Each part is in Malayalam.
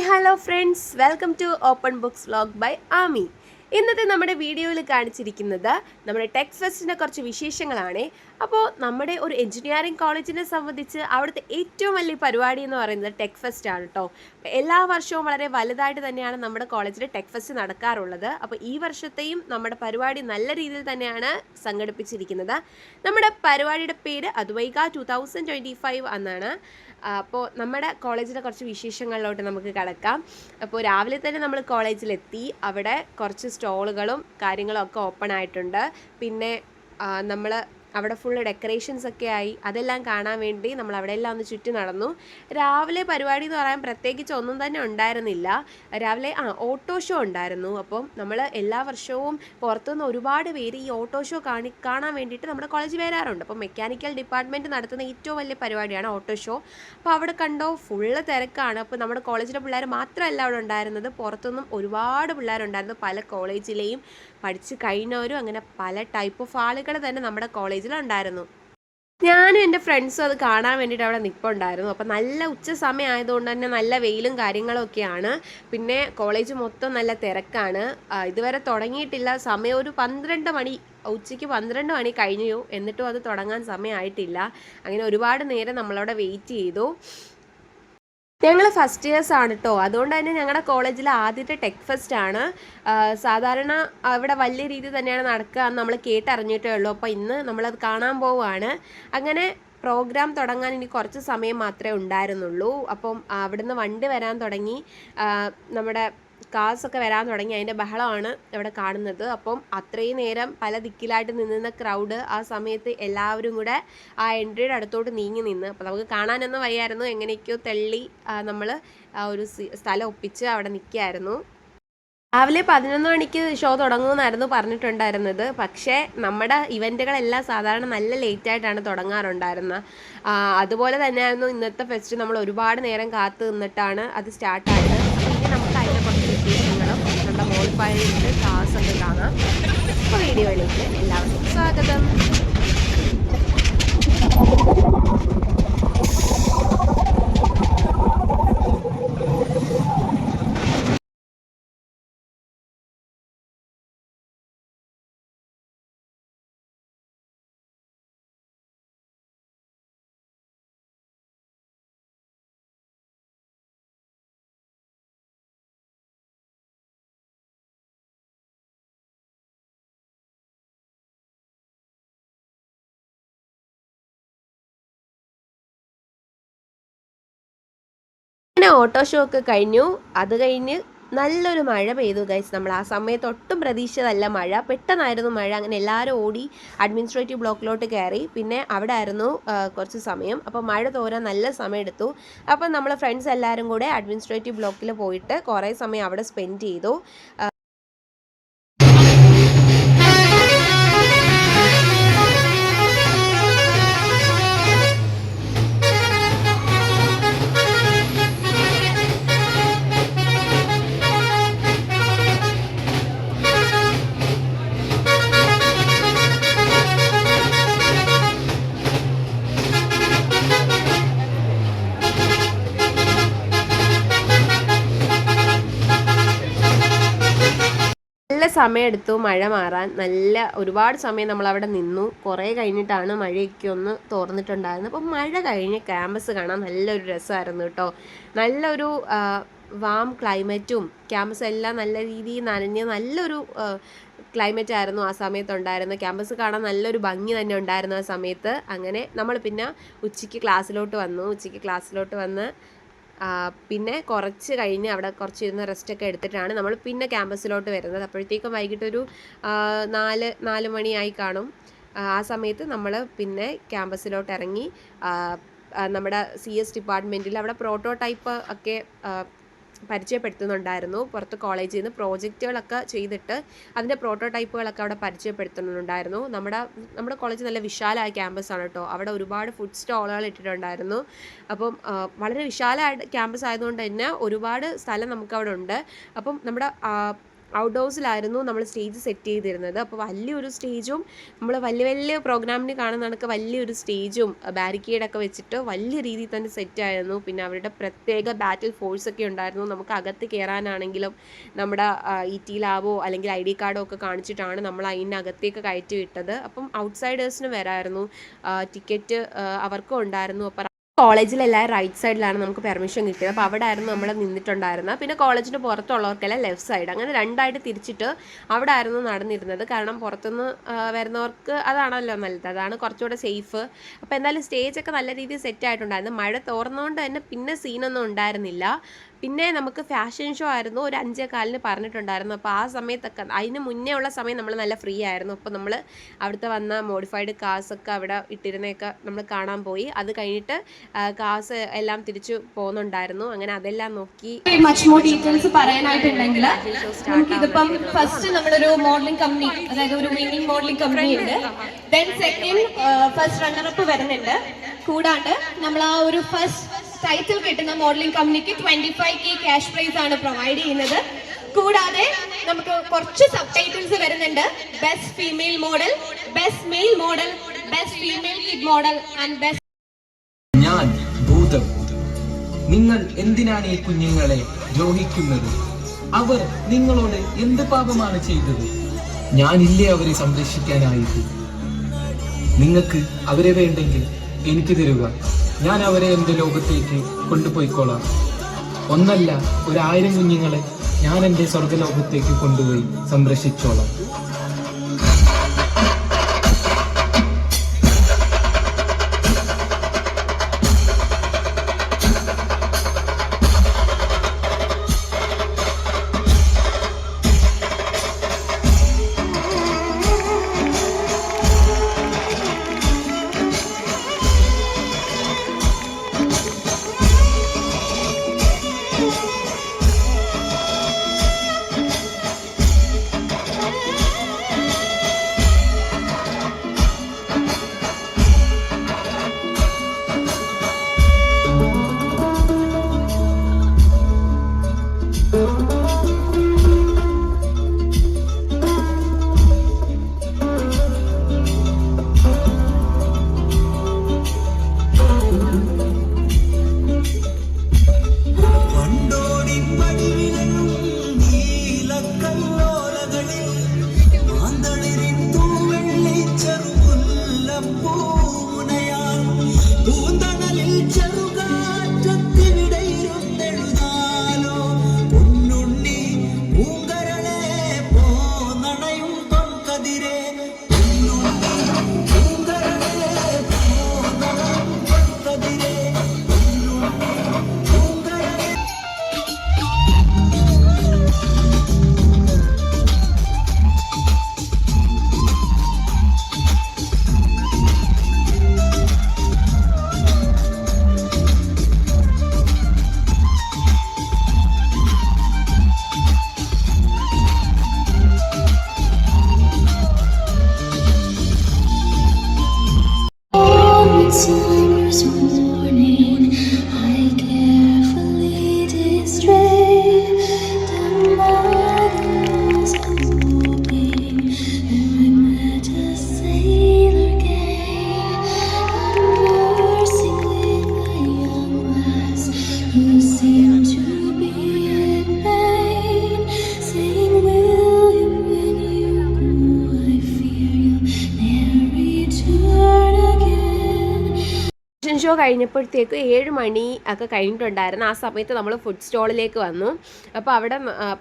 Hello friends, welcome to open books vlog by Ami. ഇന്നത്തെ നമ്മുടെ വീഡിയോയിൽ കാണിച്ചിരിക്കുന്നത് നമ്മുടെ ടെക് ഫെസ്റ്റിൻ്റെ കുറച്ച് വിശേഷങ്ങളാണ്. അപ്പോൾ നമ്മുടെ ഒരു എഞ്ചിനീയറിംഗ് കോളേജിനെ സംബന്ധിച്ച് അവിടുത്തെ ഏറ്റവും വലിയ പരിപാടി എന്ന് പറയുന്നത് ടെക് ഫെസ്റ്റ് ആണ് കേട്ടോ. എല്ലാ വർഷവും വളരെ വലുതായിട്ട് തന്നെയാണ് നമ്മുടെ കോളേജിൽ ടെക് ഫെസ്റ്റ് നടക്കാറുള്ളത്. അപ്പോൾ ഈ വർഷത്തെയും നമ്മുടെ പരിപാടി നല്ല രീതിയിൽ തന്നെയാണ് സംഘടിപ്പിച്ചിരിക്കുന്നത്. നമ്മുടെ പരിപാടിയുടെ പേര് അദ്വൈക 2025 എന്നാണ്. അപ്പോൾ നമ്മുടെ കോളേജിലെ കുറച്ച് വിശേഷങ്ങളിലോട്ട് നമുക്ക് കടക്കാം. അപ്പോൾ രാവിലെ തന്നെ നമ്മൾ കോളേജിലെത്തി. അവിടെ കുറച്ച് സ്റ്റോളുകളും കാര്യങ്ങളും ഒക്കെ ഓപ്പൺ ആയിട്ടുണ്ട്. പിന്നെ നമ്മൾ അവിടെ ഫുള്ള് ഡെക്കറേഷൻസ് ഒക്കെ ആയി. അതെല്ലാം കാണാൻ വേണ്ടി നമ്മൾ അവിടെ എല്ലാം ഒന്ന് ചുറ്റി നടന്നു. രാവിലെ പരിപാടി എന്ന് പറയാൻ പ്രത്യേകിച്ച് ഒന്നും തന്നെ ഉണ്ടായിരുന്നില്ല. രാവിലെ ഓട്ടോ ഷോ ഉണ്ടായിരുന്നു. അപ്പം നമ്മൾ എല്ലാ വർഷവും പുറത്തുനിന്ന് ഒരുപാട് പേര് ഈ ഓട്ടോ ഷോ കാണാൻ വേണ്ടിയിട്ട് നമ്മുടെ കോളേജിൽ വരാറുണ്ട്. അപ്പം മെക്കാനിക്കൽ ഡിപ്പാർട്ട്മെൻറ്റ് നടത്തുന്ന ഏറ്റവും വലിയ പരിപാടിയാണ് ഓട്ടോ ഷോ. അപ്പോൾ അവിടെ കണ്ടോ ഫുള്ള് തിരക്കാണ്. അപ്പോൾ നമ്മുടെ കോളേജിലെ പിള്ളേർ മാത്രമല്ല അവിടെ ഉണ്ടായിരുന്നത്, പുറത്തുനിന്നും ഒരുപാട് പിള്ളേരുണ്ടായിരുന്നു. പല കോളേജിലെയും പഠിച്ച് കഴിഞ്ഞവരും അങ്ങനെ പല ടൈപ്പ് ഓഫ് ആളുകൾ തന്നെ നമ്മുടെ കോളേജിലുണ്ടായിരുന്നു. ഞാനും എൻ്റെ ഫ്രണ്ട്സും അത് കാണാൻ വേണ്ടിയിട്ട് അവിടെ നിൽപ്പുണ്ടായിരുന്നു. അപ്പോൾ നല്ല ഉച്ച സമയം ആയതുകൊണ്ട് തന്നെ നല്ല വെയിലും കാര്യങ്ങളൊക്കെയാണ്. പിന്നെ കോളേജ് മൊത്തം നല്ല തിരക്കാണ്. ഇതുവരെ തുടങ്ങിയിട്ടില്ല. സമയം ഒരു 12 മണി, ഉച്ചയ്ക്ക് 12 മണി കഴിഞ്ഞു. എന്നിട്ടും അത് തുടങ്ങാൻ സമയമായിട്ടില്ല. അങ്ങനെ ഒരുപാട് നേരം നമ്മളവിടെ വെയിറ്റ് ചെയ്തു. ഞങ്ങൾ ഫസ്റ്റ് ഇയേഴ്സ് ആണ് കേട്ടോ. അതുകൊണ്ട് തന്നെ ഞങ്ങളുടെ കോളേജിലെ ആദ്യത്തെ ടെക് ഫെസ്റ്റ് ആണ്. സാധാരണ അവിടെ വലിയ രീതിയിൽ തന്നെയാണ് നടക്കുക എന്ന് നമ്മൾ കേട്ടറിഞ്ഞിട്ടേ ഉള്ളൂ. അപ്പോൾ ഇന്ന് നമ്മളത് കാണാൻ പോവുകയാണ്. അങ്ങനെ പ്രോഗ്രാം തുടങ്ങാൻ ഇനി കുറച്ച് സമയം മാത്രമേ ഉണ്ടായിരുന്നുള്ളൂ. അപ്പം അവിടുന്ന് വണ്ടി വരാൻ തുടങ്ങി, നമ്മുടെ കാസൊക്കെ വരാൻ തുടങ്ങി. അതിൻ്റെ ബഹളമാണ് ഇവിടെ കാണുന്നത്. അപ്പം അത്രയും നേരം പല ദിക്കിലായിട്ട് നിന്നിരുന്ന ക്രൗഡ് ആ സമയത്ത് എല്ലാവരും കൂടെ ആ എൻട്രിയുടെ അടുത്തോട്ട് നീങ്ങി നിന്ന്. അപ്പോൾ നമുക്ക് കാണാനൊന്നും വയ്യായിരുന്നു. എങ്ങനെയൊക്കെയോ തള്ളി നമ്മൾ ഒരു സ്ഥലം ഒപ്പിച്ച് അവിടെ നിൽക്കുകയായിരുന്നു. രാവിലെ 11 മണിക്ക് ഷോ തുടങ്ങുമെന്നായിരുന്നു പറഞ്ഞിട്ടുണ്ടായിരുന്നത്. പക്ഷേ നമ്മുടെ ഇവൻറ്റുകളെല്ലാം സാധാരണ നല്ല ലേറ്റായിട്ടാണ് തുടങ്ങാറുണ്ടായിരുന്നത്. അതുപോലെ തന്നെയായിരുന്നു ഇന്നത്തെ ഫെസ്റ്റ്. നമ്മൾ ഒരുപാട് നേരം കാത്തു നിന്നിട്ടാണ് അത് സ്റ്റാർട്ടായത്. ഇനി നമുക്ക് അതിൻ്റെ കുറച്ച് വിശേഷങ്ങളും നമ്മുടെ മോൾപ്പായിട്ട് ക്ലാസ്സൊക്കെ കാണാം. അപ്പോൾ വീഡിയോയിലേക്ക് എല്ലാവർക്കും സ്വാഗതം. അങ്ങനെ ഓട്ടോ ഷോ ഒക്കെ കഴിഞ്ഞു. അത് കഴിഞ്ഞ് നല്ലൊരു മഴ പെയ്തു ഗൈസ്. നമ്മൾ ആ സമയത്ത് ഒട്ടും പ്രതീക്ഷിച്ചതല്ല മഴ. പെട്ടെന്നായിരുന്നു മഴ. അങ്ങനെ എല്ലാവരും ഓടി അഡ്മിനിസ്ട്രേറ്റീവ് ബ്ലോക്കിലോട്ട് കയറി. പിന്നെ അവിടെ ആയിരുന്നു കുറച്ച് സമയം. അപ്പോൾ മഴ തോരാൻ നല്ല സമയം എടുത്തു. അപ്പം നമ്മൾ ഫ്രണ്ട്സ് എല്ലാവരും കൂടെ അഡ്മിനിസ്ട്രേറ്റീവ് ബ്ലോക്കിൽ പോയിട്ട് കുറേ സമയം അവിടെ സ്പെൻഡ് ചെയ്തു. നല്ല സമയമെടുത്തു മഴ മാറാൻ. ഒരുപാട് സമയം നമ്മളവിടെ നിന്നു. കുറേ കഴിഞ്ഞിട്ടാണ് മഴയൊക്കെ ഒന്ന് തോർന്നിട്ടുണ്ടായിരുന്നത്. അപ്പം മഴ കഴിഞ്ഞ് ക്യാമ്പസ് കാണാൻ നല്ലൊരു രസമായിരുന്നു കേട്ടോ. നല്ലൊരു വാം ക്ലൈമറ്റും ക്യാമ്പസ് എല്ലാം നല്ല രീതിയിൽ നനഞ്ഞ് നല്ലൊരു ക്ലൈമറ്റ് ആയിരുന്നു ആ സമയത്തുണ്ടായിരുന്നത്. ക്യാമ്പസ് കാണാൻ നല്ലൊരു ഭംഗി തന്നെ ഉണ്ടായിരുന്നു ആ സമയത്ത്. അങ്ങനെ നമ്മൾ പിന്നെ ഉച്ചയ്ക്ക് ക്ലാസ്സിലോട്ട് വന്ന് പിന്നെ കുറച്ച് കഴിഞ്ഞ് അവിടെ കുറച്ച് ഇരുന്ന് റെസ്റ്റൊക്കെ എടുത്തിട്ടാണ് നമ്മൾ പിന്നെ ക്യാമ്പസിലോട്ട് വരുന്നത്. അപ്പോഴത്തേക്കും വൈകിട്ടൊരു 4 മണിയായി കാണും. ആ സമയത്ത് നമ്മൾ പിന്നെ ക്യാമ്പസിലോട്ട് ഇറങ്ങി. നമ്മുടെ CS ഡിപ്പാർട്ട്മെൻറ്റിൽ അവിടെ പ്രോട്ടോടൈപ്പ് ഒക്കെ പരിചയപ്പെടുത്തുന്നുണ്ടായിരുന്നു. പുറത്ത് കോളേജിൽ നിന്ന് പ്രോജക്റ്റുകളൊക്കെ ചെയ്തിട്ട് അതിൻ്റെ പ്രോട്ടോടൈപ്പുകളൊക്കെ അവിടെ പരിചയപ്പെടുത്തുന്നുണ്ടായിരുന്നു. നമ്മുടെ കോളേജ് നല്ല വിശാലമായ ക്യാമ്പസാണ് കേട്ടോ. അവിടെ ഒരുപാട് ഫുഡ് സ്റ്റോളുകൾ ഇട്ടിട്ടുണ്ടായിരുന്നു. അപ്പം വളരെ വിശാലമായ ക്യാമ്പസ് ആയതുകൊണ്ട് തന്നെ ഒരുപാട് സ്ഥലം നമുക്കവിടെ ഉണ്ട്. അപ്പം നമ്മുടെ ഔട്ട്ഡോഴ്സിലായിരുന്നു നമ്മൾ സ്റ്റേജ് സെറ്റ് ചെയ്തിരുന്നത്. അപ്പോൾ വലിയൊരു സ്റ്റേജും നമ്മൾ വലിയ വലിയ പ്രോഗ്രാമിന് കാണുന്ന കണക്ക് വലിയൊരു സ്റ്റേജും ബാരിക്കേഡൊക്കെ വെച്ചിട്ട് വലിയ രീതിയിൽ തന്നെ സെറ്റായിരുന്നു. പിന്നെ അവരുടെ പ്രത്യേക ബാറ്റിൽ ഫോഴ്സൊക്കെ ഉണ്ടായിരുന്നു. നമുക്ക് അകത്ത് കയറാനാണെങ്കിലും നമ്മുടെ ET ലാബോ അല്ലെങ്കിൽ ID കാർഡോ ഒക്കെ കാണിച്ചിട്ടാണ് നമ്മൾ അതിനകത്തേക്ക് കയറ്റി വിട്ടത്. അപ്പം ഔട്ട്സൈഡേഴ്സിന് വരായിരുന്നു, ടിക്കറ്റ് അവർക്കും ഉണ്ടായിരുന്നു. അപ്പോൾ കോളേജിലെല്ലാം റൈറ്റ് സൈഡിലാണ് നമുക്ക് പെർമിഷൻ കിട്ടിയത്. അപ്പോൾ അവിടെ ആയിരുന്നു നമ്മൾ നിന്നിട്ടുണ്ടായിരുന്നത്. പിന്നെ കോളേജിൻ്റെ പുറത്തുള്ളവർക്കെല്ലാം ലെഫ്റ്റ് സൈഡ്, അങ്ങനെ രണ്ടായിട്ട് തിരിച്ചിട്ട് അവിടെ ആയിരുന്നു നടന്നിരുന്നത്. കാരണം പുറത്തുനിന്ന് വരുന്നവർക്ക് അതാണല്ലോ നല്ലത്, അതാണ് കുറച്ചുകൂടെ സേഫ്. അപ്പോൾ എന്തായാലും സ്റ്റേജൊക്കെ നല്ല രീതിയിൽ സെറ്റ് ആയിട്ടുണ്ടായിരുന്നു. മഴ തോർന്നുകൊണ്ട് തന്നെ പിന്നെ സീനൊന്നും ഉണ്ടായിരുന്നില്ല. പിന്നെ നമുക്ക് ഫാഷൻ ഷോ ആയിരുന്നു, ഒരു 5:15 പറഞ്ഞിട്ടുണ്ടായിരുന്നു. അപ്പോൾ ആ സമയത്തൊക്കെ, അതിന് മുന്നേ ഉള്ള സമയം നമ്മൾ നല്ല ഫ്രീ ആയിരുന്നു. അപ്പോൾ നമ്മൾ അവിടുത്തെ വന്ന മോഡിഫൈഡ് കാർസൊക്കെ അവിടെ ഇട്ടിരുന്നതൊക്കെ നമ്മൾ കാണാൻ പോയി. അത് കഴിഞ്ഞിട്ട് കാസ് എല്ലാം തിരിച്ചു പോകുന്നുണ്ടായിരുന്നു. അങ്ങനെ അതെല്ലാം നോക്കി മച്ച് മോർ ഡീറ്റെയിൽസ് പറയാനായിട്ടുണ്ടെങ്കിൽ നമുക്കിതിപ്പം ഫസ്റ്റ് നമ്മളൊരു മോഡലിംഗ് കമ്പനി, അതായത് ഒരു വിന്നിംഗ് മോഡലിംഗ് കമ്പനി ഉണ്ട്. ദെൻ സെക്കൻഡ് ഫസ്റ്റ് റണ്ണറപ്പ് വരുന്നുണ്ട്. കൂടാണ്ട് നമ്മൾ ആ ഒരു ഫസ്റ്റ് ടൈറ്റിൽ കിട്ടുന്ന മോഡലിംഗ് കമ്പനിക്ക് 25K ക്യാഷ് പ്രൈസ് ആണ് പ്രൊവൈഡ് ചെയ്യുന്നത്. കൂടാതെ നമുക്ക് കുറച്ച് സബ് ടൈറ്റിൽസ് വരുന്നുണ്ട്. Best female model, best male model, best female kid model and best. ഞാൻ ഭൂതം. നിങ്ങൾ എന്തിനാണ് ഈ കുഞ്ഞുങ്ങളെ ദ്രോഹിക്കുന്നത്? അവർ നിങ്ങളോട് എന്ത് പാപമാണ് ചെയ്തത്? ഞാനില്ലേ അവരെ സംരക്ഷിക്കാനായിട്ട്? നിങ്ങൾക്ക് അവരെ വേണ്ടെങ്കിൽ എനിക്ക് തരുക, ഞാൻ അവരെ എൻ്റെ ലോകത്തേക്ക് കൊണ്ടുപോയിക്കോളാം. ഒന്നല്ല, 1000 കുഞ്ഞുങ്ങളെ ഞാൻ എൻ്റെ സ്വർഗലോകത്തേക്ക് കൊണ്ടുപോയി സംരക്ഷിച്ചോളാം. ഷോ കഴിഞ്ഞപ്പോഴത്തേക്ക് 7 മണി ഒക്കെ കഴിഞ്ഞിട്ടുണ്ടായിരുന്നു. ആ സമയത്ത് നമ്മൾ ഫുഡ് സ്റ്റോളിലേക്ക് വന്നു. അപ്പോൾ അവിടെ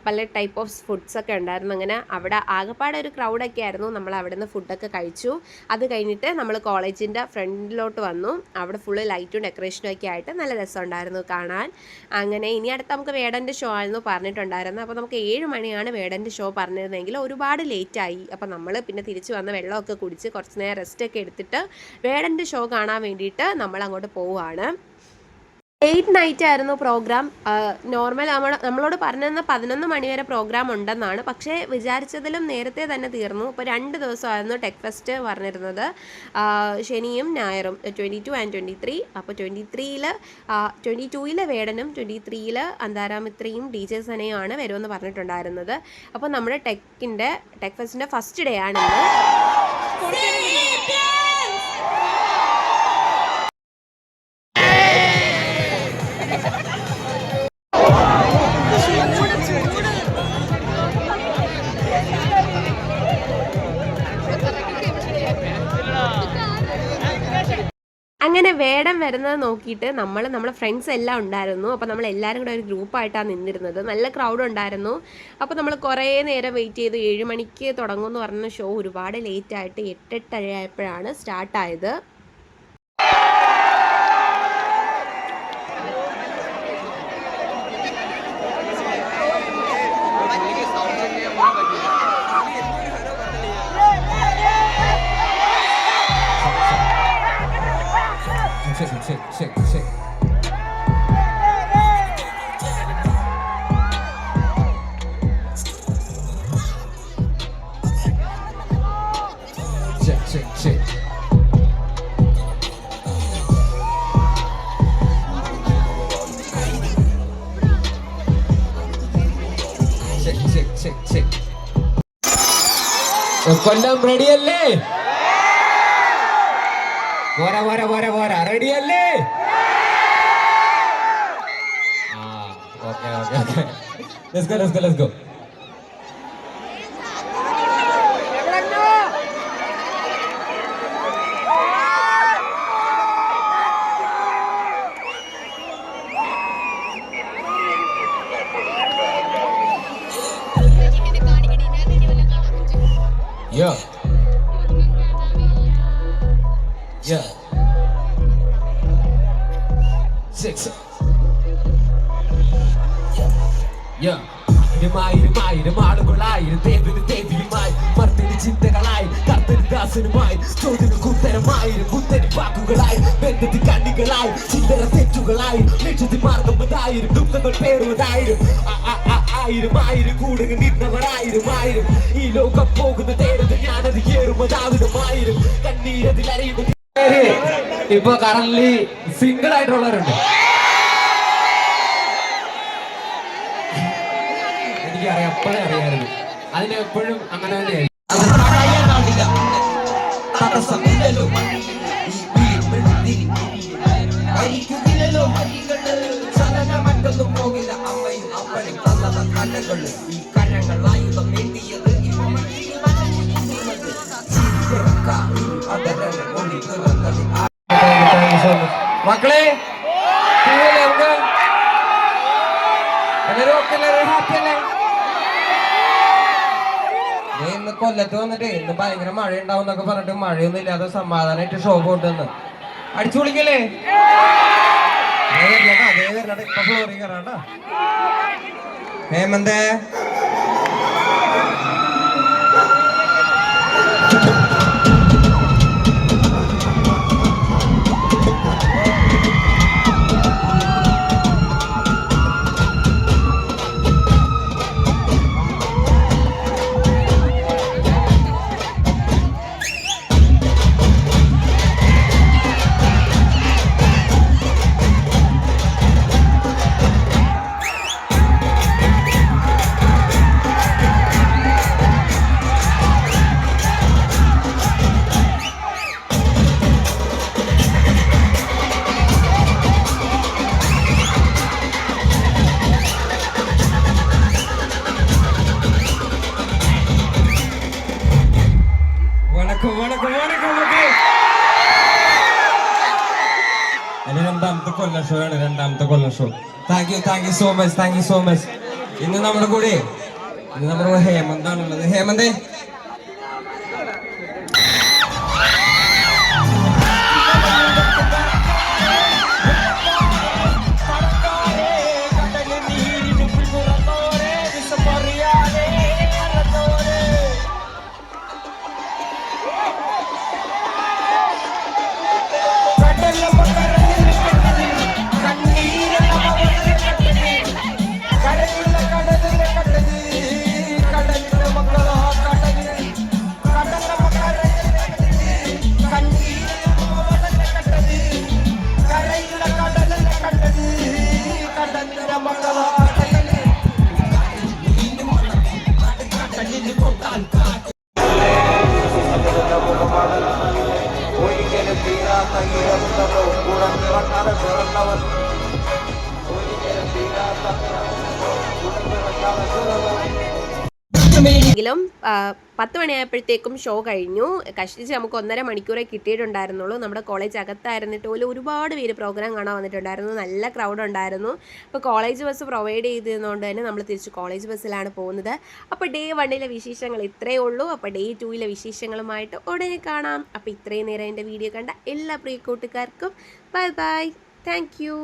പല ടൈപ്പ് ഓഫ് ഫുഡ്സൊക്കെ ഉണ്ടായിരുന്നു. അങ്ങനെ അവിടെ ആകെപ്പാടെ ഒരു ക്രൗഡൊക്കെ ആയിരുന്നു. നമ്മൾ അവിടെ നിന്ന് ഫുഡൊക്കെ കഴിച്ചു. അത് കഴിഞ്ഞിട്ട് നമ്മൾ കോളേജിൻ്റെ ഫ്രണ്ടിലോട്ട് വന്നു. അവിടെ ഫുള്ള് ലൈറ്റും ഡെക്കറേഷനും ഒക്കെ ആയിട്ട് നല്ല രസമുണ്ടായിരുന്നു കാണാൻ. അങ്ങനെ ഇനി അടുത്ത് നമുക്ക് വേടൻ്റെ ഷോ ആയിരുന്നു പറഞ്ഞിട്ടുണ്ടായിരുന്നത്. അപ്പോൾ നമുക്ക് 7 മണിയാണ് വേടൻ്റെ ഷോ പറഞ്ഞിരുന്നെങ്കിൽ ഒരുപാട് ലേറ്റായി. അപ്പോൾ നമ്മൾ പിന്നെ തിരിച്ച് വന്ന് വെള്ളമൊക്കെ കുടിച്ച് കുറച്ച് നേരം റെസ്റ്റൊക്കെ എടുത്തിട്ട് വേടൻ്റെ ഷോ കാണാൻ വേണ്ടിയിട്ട് നമ്മൾ അങ്ങോട്ട് പോവുകയാണ്. 8 നൈറ്റ് ആയിരുന്നു പ്രോഗ്രാം. നോർമൽ നമ്മളോട് പറഞ്ഞിരുന്ന 11 മണി വരെ പ്രോഗ്രാം ഉണ്ടെന്നാണ്. പക്ഷേ വിചാരിച്ചതിലും നേരത്തെ തന്നെ തീർന്നു. ഇപ്പോൾ 2 ദിവസമായിരുന്നു ടെക് ഫെസ്റ്റ് പറഞ്ഞിരുന്നത്, ശനിയും ഞായറും, 22 ആൻഡ് 23. അപ്പോൾ 22-ൽ വേടനും 23-ൽ അന്താരാമിത്രയും DJ സനയുമാണ് വരുമെന്ന് പറഞ്ഞിട്ടുണ്ടായിരുന്നത്. അപ്പോൾ നമ്മുടെ ടെക് ഫെസ്റ്റിൻ്റെ ഫസ്റ്റ് ഡേ ആണിന്ന്. അങ്ങനെ വേടം വരുന്നത് നോക്കിയിട്ട് നമ്മളെ ഫ്രണ്ട്സ് എല്ലാം ഉണ്ടായിരുന്നു. അപ്പോൾ നമ്മൾ എല്ലാവരും കൂടെ ഒരു ഗ്രൂപ്പായിട്ടാണ് നിന്നിരുന്നത്. നല്ല ക്രൗഡ് ഉണ്ടായിരുന്നു. അപ്പോൾ നമ്മൾ കുറേ നേരം വെയിറ്റ് ചെയ്ത് 7 മണിക്ക് തുടങ്ങുമെന്ന് പറഞ്ഞ ഷോ ഒരുപാട് ലേറ്റായിട്ട് 8:30 ആയപ്പോഴാണ് സ്റ്റാർട്ടായത്. Check. കൊല്ലം റെഡിയല്ലേ? പോരാ റെഡിയല്ലേ? Okay. Let's go. Yeah. Six. Yeah. ആയിരം ആളുകളായിരം തേവിലുമായി മർദ്ദന് ചിന്തകളായി കർത്തന് ദാസനുമായി ചോദ്യങ്ങൾക്ക് ഉത്തരമായിരം കുത്തരി വാക്കുകളായി ബന്ധത്തിൽ കണ്ണികളായി ചിന്തര തെറ്റുകളായി ലക്ഷ്യത്തിൽ മാർഗമതായിരം ദുഃഖങ്ങൾ പേറുവതായിരം ആയിരം കൂടുതൽ നിന്നവരായിരം ഈ ലോകം പോകുന്ന തേരത് ഞാനത് ഏറുമതാവിടമായിരം കണ്ണീരതിൽ അറിയുന്ന ഇപ്പൊ കറന്റ്ലി സിംഗിൾ ആയിട്ടുള്ളവരുണ്ട്. എനിക്കറിയാം, എപ്പോഴും അറിയാമായിരുന്നു. അതിന് എപ്പോഴും അങ്ങനെ തന്നെയായി. മറ്റൊന്നും പോകില്ല അമ്മയും അപ്പനും തന്നത് കണ്ണുകൾ ഈ കരങ്ങൾ ആയുധം വേണ്ടിയത് മക്കളെ ഇന്ന് കൊല്ലത്ത് വന്നിട്ട് ഇന്ന് ഭയങ്കര മഴ ഉണ്ടാവും എന്നൊക്കെ പറഞ്ഞിട്ട് മഴയൊന്നും ഇല്ലാതെ സമാധാനമായിട്ട് ഷോ കൊണ്ടുവന്ന് അടിച്ചു വിളിക്കല്ലേ? ഇപ്പൊ ഫ്ലോറിൽ കയറാണ്ട ഹേമന്തേ. രണ്ടാമത്തെ കൊല്ലം show. Thank you so much. ഇന്ന് നമ്മുടെ കൂടെ ഹേമന്താണുള്ളത്. ഹേമന്തേ, എങ്കിലും 10 മണിയായപ്പോഴത്തേക്കും ഷോ കഴിഞ്ഞു. കഷ്ടിച്ച് നമുക്ക് 1.5 മണിക്കൂറേ കിട്ടിയിട്ടുണ്ടായിരുന്നുള്ളൂ. നമ്മുടെ കോളേജ് അകത്തായിരുന്നിട്ട് പോലും ഒരുപാട് പേര് പ്രോഗ്രാം കാണാൻ വന്നിട്ടുണ്ടായിരുന്നു. നല്ല ക്രൗഡ് ഉണ്ടായിരുന്നു. അപ്പോൾ കോളേജ് ബസ് പ്രൊവൈഡ് ചെയ്തതുകൊണ്ട് തന്നെ നമ്മൾ തിരിച്ച് കോളേജ് ബസ്സിലാണ് പോകുന്നത്. അപ്പോൾ ഡേ 1 വിശേഷങ്ങൾ ഇത്രയേ ഉള്ളൂ. അപ്പോൾ ഡേ 2 വിശേഷങ്ങളുമായിട്ട് ഉടനെ കാണാം. അപ്പോൾ ഇത്രയും നേരം എൻ്റെ വീഡിയോ കണ്ട എല്ലാ പ്രിയ കൂട്ടുകാർക്കും ബൈ ബൈ. Thank you.